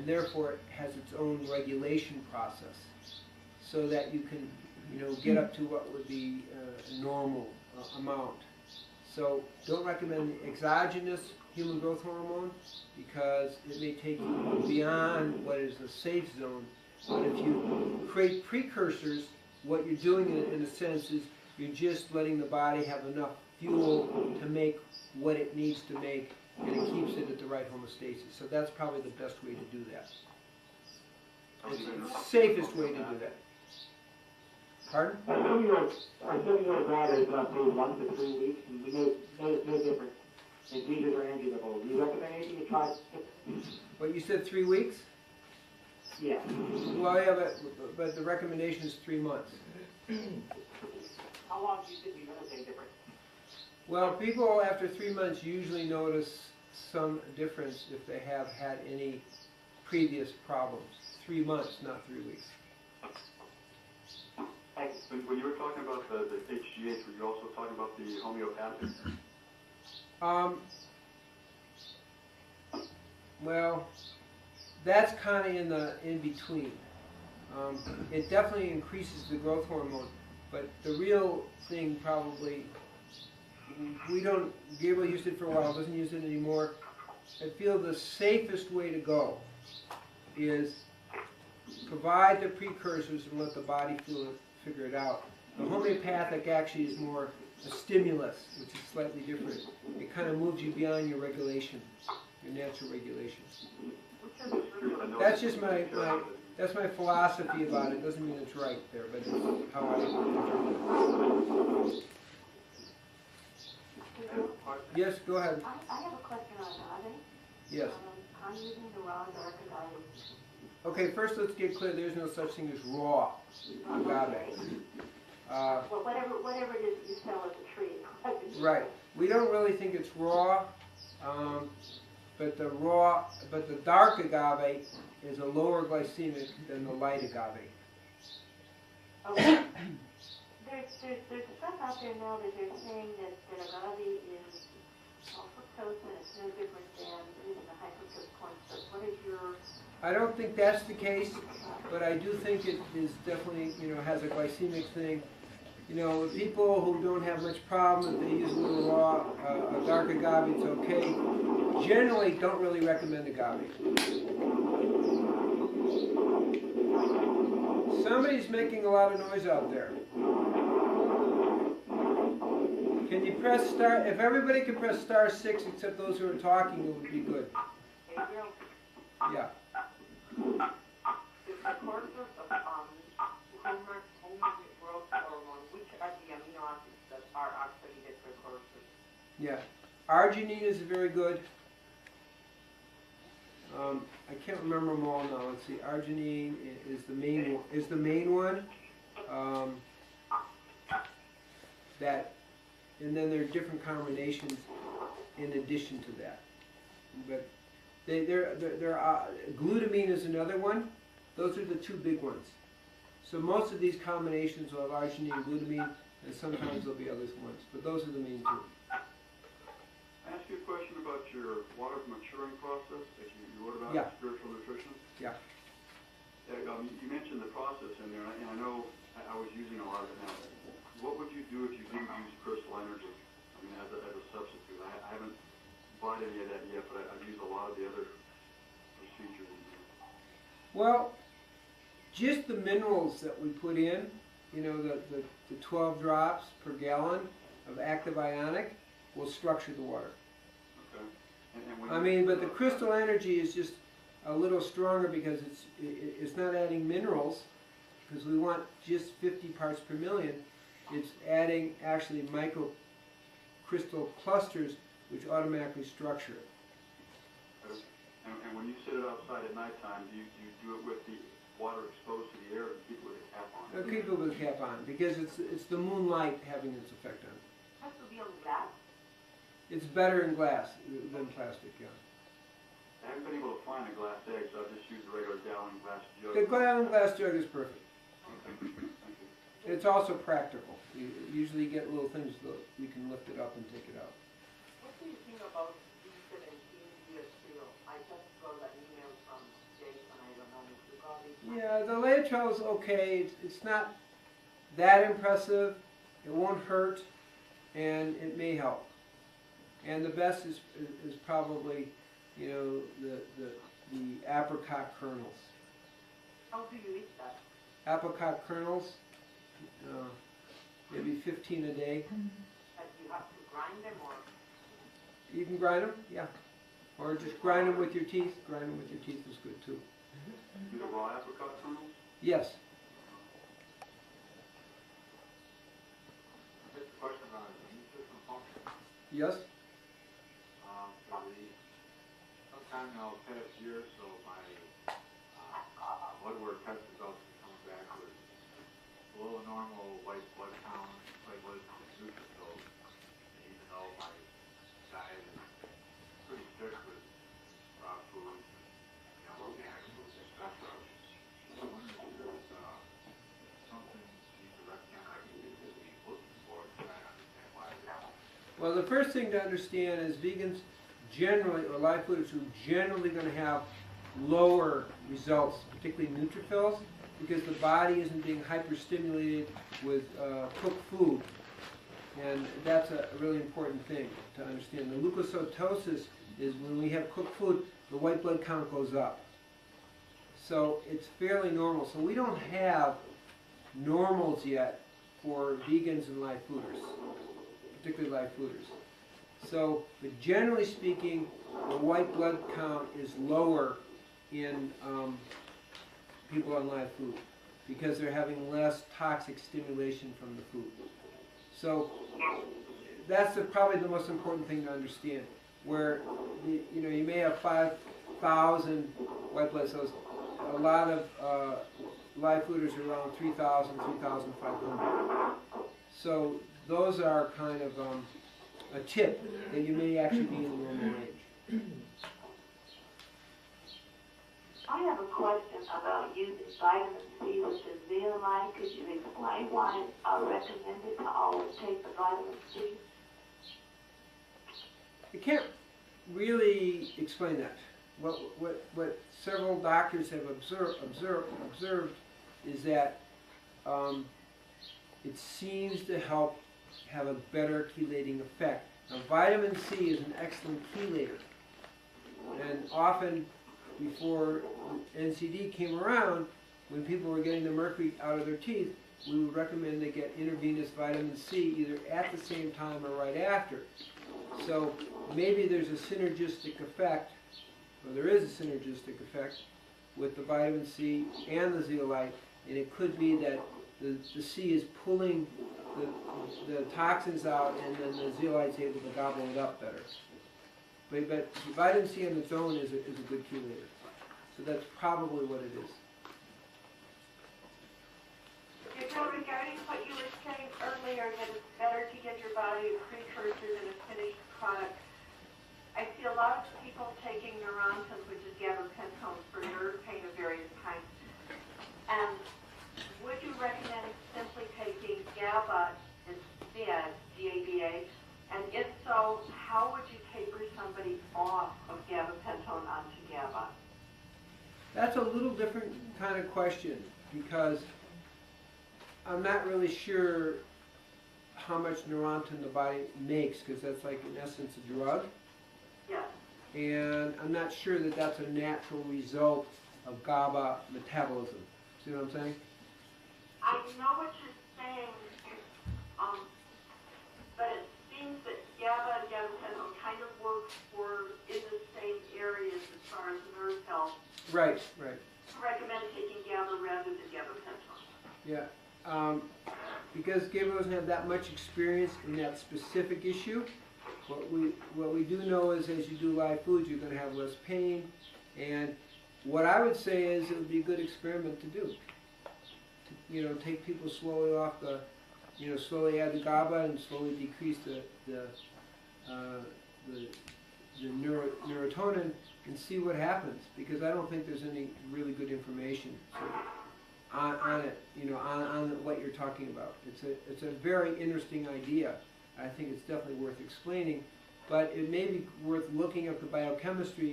and therefore it has its own regulation process, so that you can, get up to what would be a normal amount. So don't recommend the exogenous human growth hormone because it may take you beyond what is a safe zone. But if you create precursors, what you're doing in a sense is you're just letting the body have enough fuel to make what it needs to make, and it keeps it at the right homeostasis. So that's probably the best way to do that. It's the safest way to do that. Pardon? I assume your dad is going to 1 to 3 weeks, and we know no difference in seizures or angiopathy. Do you recommend anything to try? What, you said 3 weeks? Yeah. Well, yeah, but the recommendation is 3 months. How long do you think you're going to take difference? Well, people after 3 months usually notice some difference if they have had any previous problems. 3 months, not 3 weeks. When you were talking about the HGH, were you also talking about the homeopathic? Well, that's kind of in between. It definitely increases the growth hormone, but the real thing probably, Gabriel used it for a while, doesn't use it anymore. I feel the safest way to go is provide the precursors and let the body figure it out. The homeopathic actually is more a stimulus, which is slightly different. It kind of moves you beyond your regulation, your natural regulation. That's just that's my philosophy about it. Doesn't mean it's right there, but it's how I interpret it. Yes, go ahead. I have a question on agave. Yes. I'm using the raw dark agave. Okay, first let's get clear. There's no such thing as raw agave. Well, whatever it is you sell as a tree. Right. We don't really think it's raw, but the dark agave is a lower glycemic than the light agave. Okay. There's stuff out there now that they're saying that agave is all fructose and it's no different than using the high fructose corn syrup. What is your... I don't think that's the case, but I do think it is definitely, has a glycemic thing. People who don't have much problem, if they use a little raw, a dark agave, it's okay. Generally, don't really recommend agave. Somebody's making a lot of noise out there. Can you press star? If everybody could press star 6 except those who are talking, it would be good. Yeah. The course of growth hormone, which are the amino acids that are actually the precursors? Yeah. Arginine is very good. I can't remember them all now. Let's see. Arginine is the main one. And then there are different combinations in addition to that. But glutamine is another one. Those are the two big ones. So most of these combinations will have arginine and glutamine, and sometimes there'll be other ones. But those are the main two. I ask you a question about your water maturing process that you wrote about in Spiritual Nutrition. Yeah. You mentioned the process in there, and I know I was using a lot of it now. What would you do if you didn't use crystal energy? I mean, as a substitute. I haven't bought any of that yet, but I've used a lot of the other procedures. Well, just the minerals that we put in, the 12 drops per gallon of active ionic will structure the water. Okay. But the crystal energy is just a little stronger because it's not adding minerals, because we want just 50 parts per million. It's adding actually microcrystal clusters which automatically structure it. And when you set it outside at nighttime, do you do it with the water exposed to the air, or keep it with a cap on? I'll keep it with a cap on because it's the moonlight having its effect on it. It has to be on glass? It's better in glass than plastic, yeah. I haven't been able to find a glass egg, so I've just used a regular gallon glass jug. The gallon glass jug is perfect. Okay. Thank you. It's also practical. You usually get little things that you can lift it up and take it out. What do you think about B17 US0? I just got an email from Jay The Laetrile is okay. It's not that impressive. It won't hurt, and it may help. And the best is probably, you know, the apricot kernels. How do you eat that? Apricot kernels, maybe 15 a day. That you have to grind them or? You can grind them, yeah. Or just grind them with your teeth. Grind them with your teeth is good too. Do the raw apricot kernels? Yes. Just a question on the immune system function. Yes. Sometime in the past year, so my blood work test results are coming back with below normal white blood count, white blood neutrophils, even though my diet is pretty strict with raw foods, you know, organic foods, etc. I wonder if there's something you could recommend I could be looking for to try to understand why it is. Well, the first thing to understand is vegans generally, or live fooders, who generally going to have lower results, particularly neutrophils, because the body isn't being hyperstimulated with cooked food. And that's a really important thing to understand. The leukocytosis is when we have cooked food, the white blood count goes up. So it's fairly normal. So we don't have normals yet for vegans and live fooders, particularly live fooders. So, but generally speaking, the white blood count is lower in people on live food because they're having less toxic stimulation from the food. So that's probably the most important thing to understand. Where you know, you may have 5,000 white blood cells, a lot of live fooders are around 3,000, 3,500. So those are kind of a tip that you may actually be in the normal range. I have a question about using vitamin C with the zeolite. Could you explain why it's recommended to always take the vitamin C? I can't really explain that. What several doctors have observed is that it seems to help have a better chelating effect. Now, vitamin C is an excellent chelator, and often before NCD came around, when people were getting the mercury out of their teeth, we would recommend they get intravenous vitamin C either at the same time or right after. So maybe there's a synergistic effect, or there is a synergistic effect with the vitamin C and the zeolite, and it could be that the C is pulling the toxins out, and then the zeolite's able to gobble it up better. But vitamin C on its own is a good chelator. So that's probably what it is. Bill, regarding what you were saying earlier, that it's better to get your body a precursor than a finished product, I see a lot of people taking Neurontin, which is gabapentones, for nerve pain of various kinds. And would you recommend simply taking GABA instead, GABA? And if so, how would you taper somebody off of gabapentone onto GABA? That's a little different kind of question, because I'm not really sure how much Neurontin the body makes, because that's like in essence a drug. Yes. And I'm not sure that that's a natural result of GABA metabolism. See what I'm saying? I know what you're saying, but it seems that GABA and gabapentone kind of work in the same areas as far as nerve health. Right, right. To recommend taking GABA rather than gabapentone. Yeah. Because Gabriel doesn't have that much experience in that specific issue, what we do know is as you do live foods, you're going to have less pain. And what I would say is it would be a good experiment to do. To, take people slowly off the, slowly add the GABA and slowly decrease the neurotonin and see what happens. Because I don't think there's any really good information on it, on what you're talking about. It's a very interesting idea. I think it's definitely worth explaining, but it may be worth looking up the biochemistry